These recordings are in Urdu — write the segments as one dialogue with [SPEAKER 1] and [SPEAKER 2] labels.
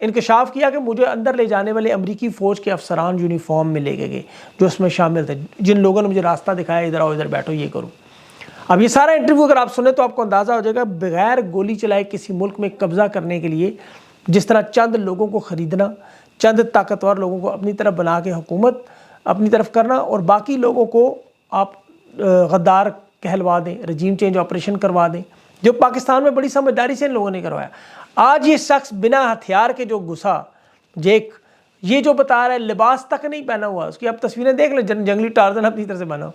[SPEAKER 1] انکشاف کیا کہ مجھے اندر لے جانے والے امریکی فوج کے افسران یونیفارم میں لے کے گئے جو اس میں شامل تھے، جن لوگوں نے مجھے راستہ دکھایا ادھر آؤ ادھر بیٹھو یہ کرو۔ اب یہ سارا انٹرویو اگر آپ سنیں تو آپ کو اندازہ ہو جائے گا بغیر گولی چلائے کسی ملک میں قبضہ کرنے کے لیے جس طرح چند لوگوں کو خریدنا، چند طاقتور لوگوں کو اپنی طرف بنا کے حکومت اپنی طرف کرنا اور باقی لوگوں کو آپ غدار کہلوا دیں، رجیم چینج آپریشن کروا دیں، جو پاکستان میں بڑی سمجھداری سے ان لوگوں نے کروایا۔ آج یہ شخص بنا ہتھیار کے جو گھسا جیک، یہ جو بتا رہا ہے لباس تک نہیں پہنا ہوا، اس کی آپ تصویریں دیکھ لیں، جنگلی ٹارزن اپنی طرح سے بنا ہو،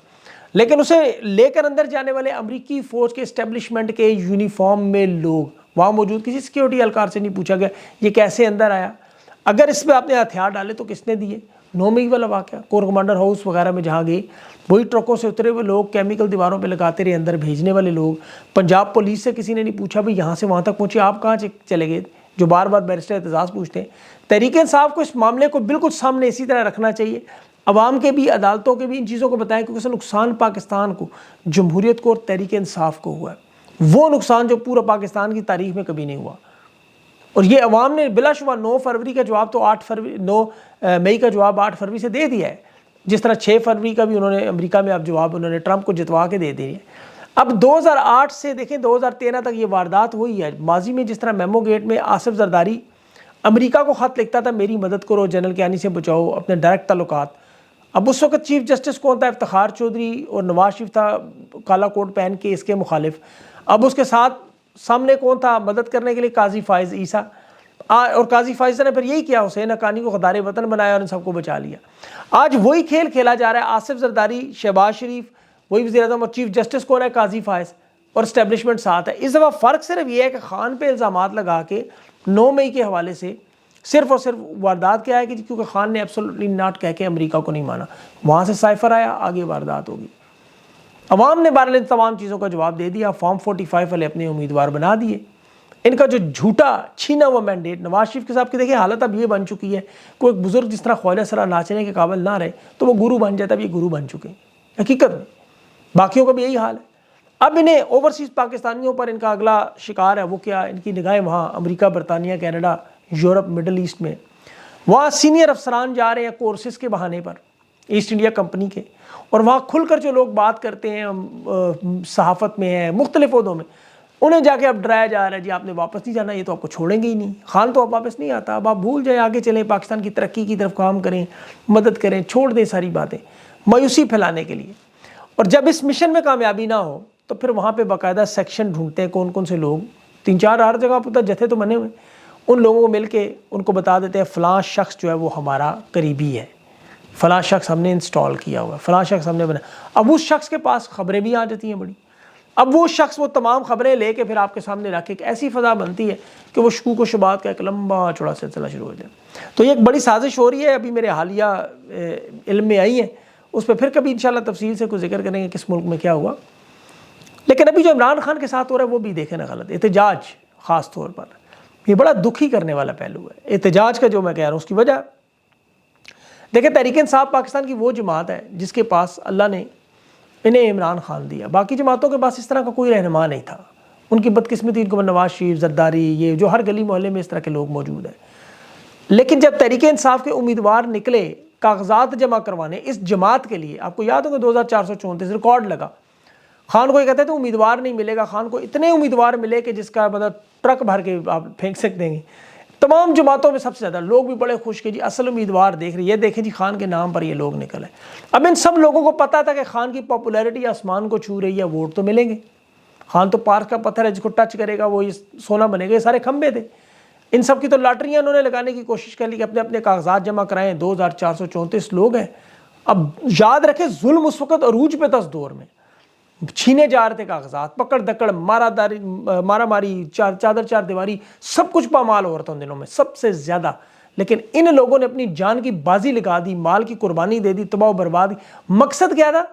[SPEAKER 1] لیکن اسے لے کر اندر جانے والے امریکی فوج کے اسٹیبلشمنٹ کے یونیفارم میں لوگ وہاں موجود، کسی سیکیورٹی اہلکار سے نہیں پوچھا گیا یہ کیسے اندر آیا، اگر اس پہ آپ نے ہتھیار ڈالے تو کس نے دیے۔ 9 مئی والا واقعہ کور کمانڈر ہاؤس وغیرہ میں جہاں گئے، وہی ٹرکوں سے اترے ہوئے لوگ کیمیکل دیواروں پہ لگاتے رہے، اندر بھیجنے والے لوگ۔ پنجاب پولیس سے کسی نے نہیں پوچھا بھئی یہاں سے وہاں تک پہنچے آپ کہاں چلے گئے، جو بار بار بیرسٹر اعتزاز پوچھتے ہیں۔ تحریک انصاف کو اس معاملے کو بالکل سامنے اسی طرح رکھنا چاہیے، عوام کے بھی، عدالتوں کے بھی ان چیزوں کو بتائیں، کیونکہ اس سے نقصان پاکستان کو، جمہوریت کو اور تحریک انصاف کو ہوا ہے، وہ نقصان جو پورا پاکستان کی تاریخ میں کبھی نہیں ہوا۔ اور یہ عوام نے بلا شبہ 9 فروری کا جواب تو 9 مئی کا جواب 8 فروری سے دے دیا ہے، جس طرح 6 فروری کا بھی انہوں نے امریکہ میں اب جواب انہوں نے ٹرمپ کو جتوا کے دے دیا ہے۔ اب 2008 سے دیکھیں 2013 تک یہ واردات ہوئی ہے۔ ماضی میں جس طرح میمو گیٹ میں آصف زرداری امریکہ کو خط لکھتا تھا میری مدد کرو، جنرل کیانی سے بچاؤ، اپنے ڈائریکٹ تعلقات، اب اس وقت چیف جسٹس کون تھا؟ افتخار چودھری اور نواز شریف تھا کالا کوٹ پہن کے اس کے مخالف، اب اس کے ساتھ سامنے کون تھا مدد کرنے کے لیے؟ قاضی فائز عیسیٰ، اور قاضی فائز نے پھر یہی کیا، حسین حقانی کو غدار وطن بنایا اور ان سب کو بچا لیا۔ آج وہی کھیل کھیلا جا رہا ہے، آصف زرداری، شہباز شریف، وہی وزیر اعظم، اور چیف جسٹس کون ہے؟ قاضی فائز، اور اسٹیبلشمنٹ ساتھ ہے۔ اس دفعہ فرق صرف یہ ہے کہ خان پہ الزامات لگا کے 9 مئی کے حوالے سے صرف اور صرف واردات کیا ہے کہ کیونکہ خان نے ایبسولوٹلی ناٹ کہہ کے امریکہ کو نہیں مانا، وہاں سے سائفر آیا، آگے واردات ہوگی۔ عوام نے بہرحال ان تمام چیزوں کا جواب دے دیا، فارم 45 والے اپنے امیدوار بنا دیے۔ ان کا جو جھوٹا چھینا ہوا مینڈیٹ نواز شریف کے صاحب کی دیکھیں حالت اب یہ بن چکی ہے، کوئی ایک بزرگ جس طرح خواجہ سرا ناچنے کے قابل نہ رہے تو وہ گرو بن جاتا، اب یہ گرو بن چکے ہیں حقیقت میں، باقیوں کا بھی یہی حال ہے۔ اب انہیں اوورسیز پاکستانیوں پر ان کا اگلا شکار ہے وہ کیا؟ ان کی نگاہیں وہاں امریکہ، برطانیہ، کینیڈا، یورپ، مڈل ایسٹ میں، وہاں سینئر افسران جا رہے ہیں کورسز کے بہانے پر ایسٹ انڈیا کمپنی کے، اور وہاں کھل کر جو لوگ بات کرتے ہیں صحافت میں ہیں، مختلف عہدوں میں، انہیں جا کے اب ڈرایا جا رہا ہے جی آپ نے واپس نہیں جانا، یہ تو آپ کو چھوڑیں گے ہی نہیں، خان تو اب واپس نہیں آتا، اب آپ بھول جائیں، آگے چلیں، پاکستان کی ترقی کی طرف کام کریں، مدد کریں، چھوڑ دیں ساری باتیں مایوسی پھیلانے کے لیے۔ اور جب اس مشن میں کامیابی نہ ہو تو پھر وہاں پہ باقاعدہ سیکشن ڈھونڈتے ہیں کون کون سے لوگ، 3-4 ہر جگہ پتہ جتھے تو بنے ہوئے، ان لوگوں کو مل کے ان کو بتا دیتے ہیں فلاں شخص جو ہے وہ ہمارا قریبی ہے، فلاں شخص ہم نے انسٹال کیا ہوا ہے، فلاں شخص ہم نے بنا، اب اس شخص کے پاس خبریں بھی آ جاتی ہیں بڑی، اب وہ شخص وہ تمام خبریں لے کے پھر آپ کے سامنے رکھ کے ایک ایسی فضا بنتی ہے کہ وہ شکوک و شبہات کا ایک لمبا چوڑا سلسلہ شروع ہو جائے۔ تو یہ ایک بڑی سازش ہو رہی ہے، ابھی میرے حالیہ علم میں آئی ہے، اس پہ پھر کبھی انشاءاللہ تفصیل سے کوئی ذکر کریں گے کس ملک میں کیا ہوا۔ لیکن ابھی جو عمران خان کے ساتھ ہو رہا ہے وہ بھی دیکھیں نا غلط، احتجاج خاص طور پر یہ بڑا دکھی کرنے والا پہلو ہے احتجاج کا جو میں کہہ رہا ہوں، اس کی وجہ دیکھیں تحریک انصاف پاکستان کی وہ جماعت ہے جس کے پاس اللہ نے انہیں عمران خان دیا، باقی جماعتوں کے پاس اس طرح کا کوئی رہنما نہیں تھا، ان کی بدقسمتی ان کو نواز شریف، زرداری، یہ جو ہر گلی محلے میں اس طرح کے لوگ موجود ہیں۔ لیکن جب تحریک انصاف کے امیدوار نکلے کاغذات جمع کروانے اس جماعت کے لیے، آپ کو یاد ہوگا 2434 ریکارڈ لگا، خان کو یہ کہتے ہیں تو امیدوار نہیں ملے گا، خان کو اتنے امیدوار ملے کہ جس کا مطلب ٹرک بھر کے آپ پھینک سکتے ہیں۔ تمام جماعتوں میں سب سے زیادہ لوگ بھی بڑے خوش کہ جی اصل امیدوار دیکھ رہے، یہ دیکھیں جی خان کے نام پر یہ لوگ نکلے۔ اب ان سب لوگوں کو پتا تھا کہ خان کی پاپولیرٹی آسمان کو چھو رہی ہے، ووٹ تو ملیں گے، خان تو پارک کا پتھر ہے، جس کو ٹچ کرے گا وہ سونا بنے گا، یہ سارے کھمبے تھے۔ ان سب کی تو لاٹریاں انہوں نے لگانے کی کوشش کر لی کہ اپنے اپنے کاغذات جمع کرائیں، 2434 لوگ ہیں۔ اب یاد رکھیں ظلم اس وقت عروج پہ تھا، اس دور میں چھینے جا رہے تھے کاغذات، پکڑ دکڑ، مارا ماری، چادر چار دیواری، سب کچھ پامال ہو رہا تھا ان دنوں میں سب سے زیادہ۔ لیکن ان لوگوں نے اپنی جان کی بازی لگا دی، مال کی قربانی دے دی، تباہ و برباد۔ مقصد کیا تھا؟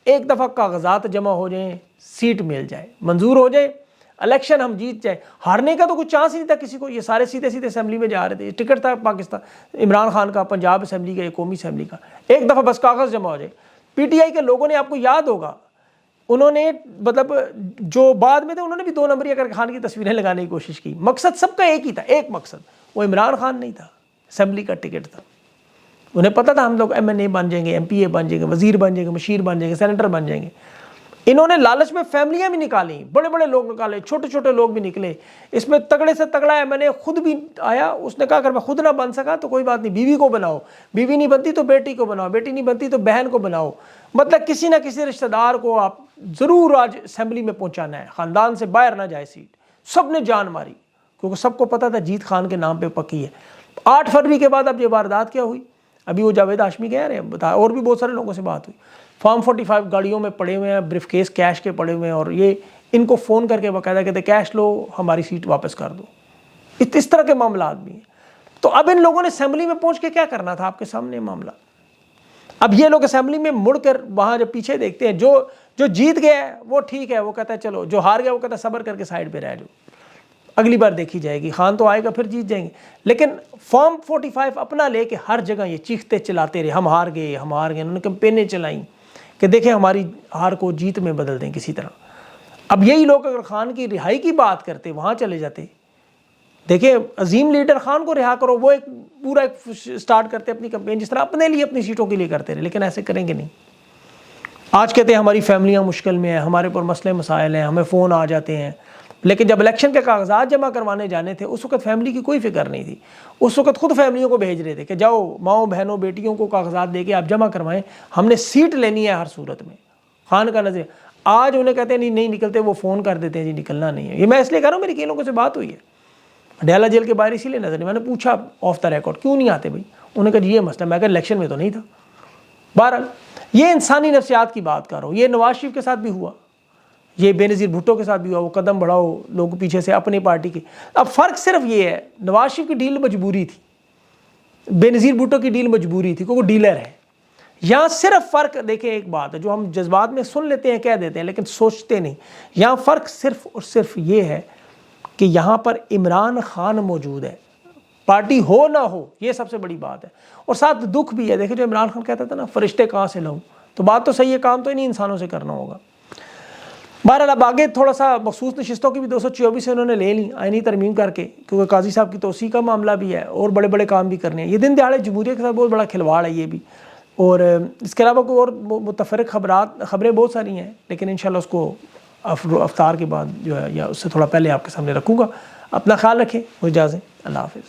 [SPEAKER 1] ایک دفعہ کاغذات جمع ہو جائیں، سیٹ مل جائے، منظور ہو جائے، الیکشن ہم جیت جائے، ہارنے کا تو کوئی چانس نہیں تھا کسی کو، یہ سارے سیدھے سیدھے اسمبلی میں جا رہے تھے، ٹکٹ تھا پاکستان عمران خان کا، پنجاب اسمبلی کا یا قومی اسمبلی کا، ایک دفعہ بس کاغذ جمع ہو جائے۔ پی ٹی آئی کے لوگوں نے، آپ کو یاد ہوگا انہوں نے مطلب جو بعد میں تھے انہوں نے بھی 2 نمبری اگر خان کی تصویریں لگانے کی کوشش کی. مقصد سب کا ایک ہی تھا, ایک مقصد, وہ عمران خان نہیں تھا, اسمبلی کا ٹکٹ تھا. انہیں پتہ تھا ہم لوگ ایم این اے بن جائیں گے, ایم پی اے بن جائیں گے, وزیر بن جائیں گے, مشیر بن جائیں گے, سینیٹر بن جائیں گے. انہوں نے لالچ میں فیملیاں بھی نکالیں, بڑے بڑے لوگ نکالے, چھوٹے چھوٹے لوگ بھی نکلے. اس میں تگڑے سے تگڑا ہے, میں نے خود بھی آیا, اس نے کہا اگر میں خود نہ بن سکا تو کوئی بات نہیں, بیوی کو بناؤ, بیوی نہیں بنتی تو بیٹی کو بناؤ, بیٹی نہیں بنتی تو بہن کو بناؤ. مطلب کسی نہ کسی رشتہ دار کو آپ ضرور آج اسمبلی میں پہنچانا ہے, خاندان سے باہر نہ جائے سیٹ. سب نے جان ماری کیونکہ سب کو پتا تھا جیت خان کے نام پہ پکی ہے. 8 فروری کے بعد اب یہ واردات کیا ہوئی, ابھی وہ جاوید ہاشمی کہہ رہے ہیں بتا, اور بھی بہت سارے لوگوں سے بات ہوئی, فارم 45 گاڑیوں میں پڑے ہوئے ہیں, بریف کیس کیش کے پڑے ہوئے ہیں, اور یہ ان کو فون کر کے باقاعدہ کہتے کیش لو, ہماری سیٹ واپس کر دو. اس طرح کے معاملات بھی ہیں. تو اب ان لوگوں نے اسمبلی میں پہنچ کے کیا کرنا تھا, آپ کے سامنے معاملہ. اب یہ لوگ اسمبلی میں مڑ کر وہاں جب پیچھے دیکھتے ہیں, جو جیت گیا ہے وہ ٹھیک ہے, وہ کہتا ہے چلو, جو ہار گیا وہ کہتا ہے صبر کر کے سائڈ پہ رہ جاؤ, اگلی بار دیکھی جائے گی, خان تو آئے گا پھر جیت جائیں گے. لیکن فارم 45 اپنا لے کے ہر جگہ یہ چیختے چلاتے رہے, ہم ہار گئے, ہم ہار گئے. انہوں نے کمپینیں چلائیں کہ دیکھیں ہماری ہار کو جیت میں بدل دیں کسی طرح. اب یہی لوگ اگر خان کی رہائی کی بات کرتے وہاں چلے جاتے, دیکھیں عظیم لیڈر خان کو رہا کرو, وہ ایک پورا سٹارٹ کرتے اپنی کمپین جس طرح اپنے لیے اپنی سیٹوں کے لیے کرتے رہے, لیکن ایسے کریں گے نہیں. آج کہتے ہیں ہماری فیملیاں مشکل میں ہیں, ہمارے پر مسئلے مسائل ہیں, ہمیں فون آ جاتے ہیں. لیکن جب الیکشن کے کاغذات جمع کروانے جانے تھے اس وقت فیملی کی کوئی فکر نہیں تھی. اس وقت خود فیملیوں کو بھیج رہے تھے کہ جاؤ ماؤں بہنوں بیٹیوں کو کاغذات دے کے آپ جمع کروائیں, ہم نے سیٹ لینی ہے ہر صورت میں. خان کا نظر آج انہیں کہتے ہیں نہیں نکلتے, وہ فون کر دیتے ہیں جی نکلنا نہیں ہے. یہ میں اس لیے کہہ رہا ہوں, میری کئی لوگوں سے بات ہوئی ہے ڈیالہ جیل کے باہر اسی لیے نظر نہیں. میں نے پوچھا آف دا ریکارڈ کیوں نہیں آتے بھائی, انہوں نے کہا جی یہ مسئلہ. میں کہا الیکشن میں تو نہیں تھا. بہرحال یہ انسانی نفسیات کی بات کر رہا ہوں. یہ نواز شریف کے ساتھ بھی ہوا, یہ بے نظیر بھٹو کے ساتھ بھی ہوا. وہ قدم بڑھاؤ لوگ پیچھے سے اپنی پارٹی کے. اب فرق صرف یہ ہے, نواز شریف کی ڈیل مجبوری تھی, بے نظیر بھٹو کی ڈیل مجبوری تھی کیونکہ وہ ڈیلر ہے. یہاں صرف فرق دیکھیں, ایک بات ہے جو ہم جذبات میں سن لیتے ہیں کہہ دیتے ہیں لیکن سوچتے نہیں. یہاں فرق صرف اور صرف یہ ہے کہ یہاں پر عمران خان موجود ہے, پارٹی ہو نہ ہو, یہ سب سے بڑی بات ہے. اور ساتھ دکھ بھی ہے, دیکھیں جو عمران خان کہتا تھا نا فرشتے کہاں سے لاؤں, تو بات تو صحیح ہے, کام تو انہیں انسانوں سے کرنا ہوگا. بہرحال اب آگے تھوڑا سا مخصوص نشستوں کی بھی 224 سے انہوں نے لے لی آئینی ترمیم کر کے, کیونکہ قاضی صاحب کی توسیع کا معاملہ بھی ہے اور بڑے بڑے کام بھی کرنے ہیں. یہ دن دہاڑے جمہوریت کے ساتھ بہت بڑا کھلواڑ ہے یہ بھی. اور اس کے علاوہ کوئی اور متفرق خبریں بہت ساری ہیں, لیکن انشاءاللہ اس کو افطار کے بعد جو ہے یا اس سے تھوڑا پہلے آپ کے سامنے رکھوں گا. اپنا خیال رکھیں, مجھے اجازت, اللہ حافظ.